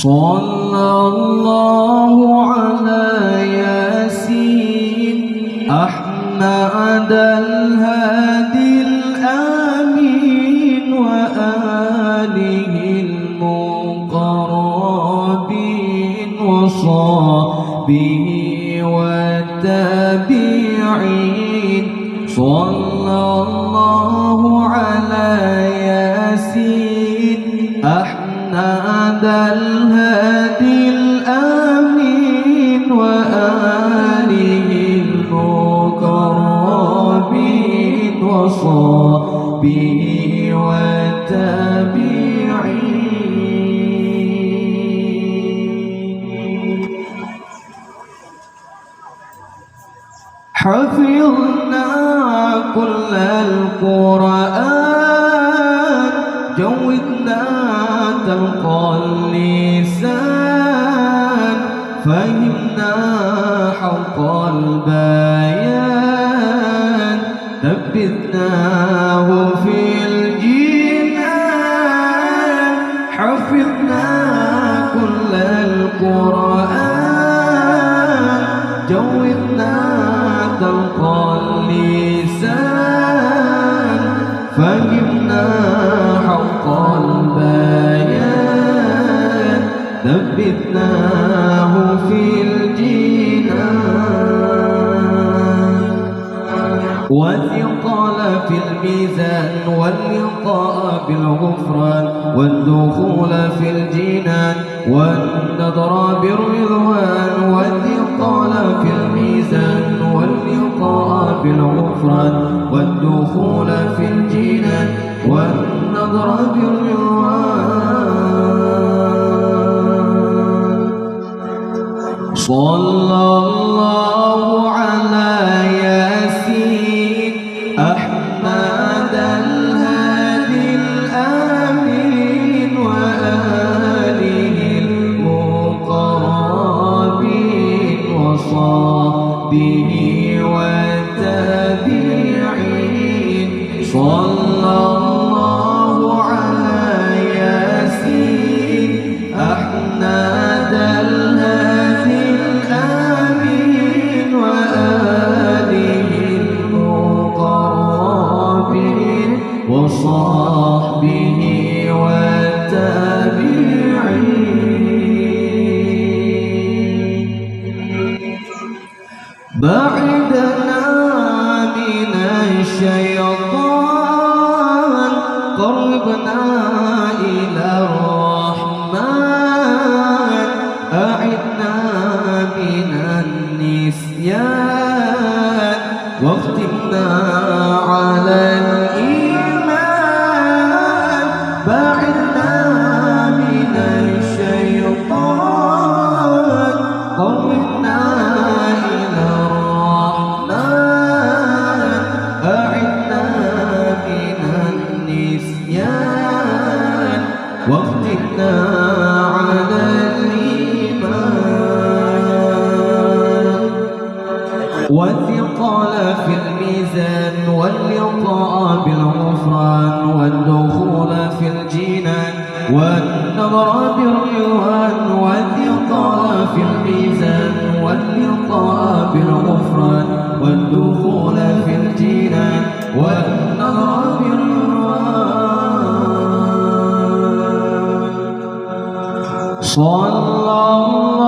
صلى الله على ياسين أحمد الهادي الآمين وآله المقربين وصحبه والتابعين. صلى الله على ياسين أحمد الهادي الآمين وآله المقربين وصحبه والتابعين. حفظنا كل القرآن جودنا تلقى اللسان فهمنا حق البيان ثبتناه في الجنان. حفظنا كل القرآن جودنا تلقى اللسان فهمنا حق البيان ثبتناه في الجنان. والثقل في الميزان واللقاء بالغفران والدخول في الجنان والنظر بالرضوان. والثقل في الميزان واللقاء بالغفران والدخول في الجنان والنظر بالرضوان. صلى الله على ياسين أحمد الهادي الآمين وآله المقربين وصحبه والتابعين. صلى الله على ياسين أحمد الهادي الآمين وآله المقربين وصحبه والتابعين. بعدنا من الشيطان قربنا إلى الرحمن أعدنا من النسيان واختمنا على الإيمان. بعدنا من الشيطان قربنا إلى الرحمن أعدنا من النسيان واختمنا على الإيمان. والثقل في الميزان واللقاء بالغفران والدخول في الجنان والنظر بالرضوان. والثقل في الميزان واللقاء بالغفران والدخول في الجنان والنظر بالرضوان. صلى الله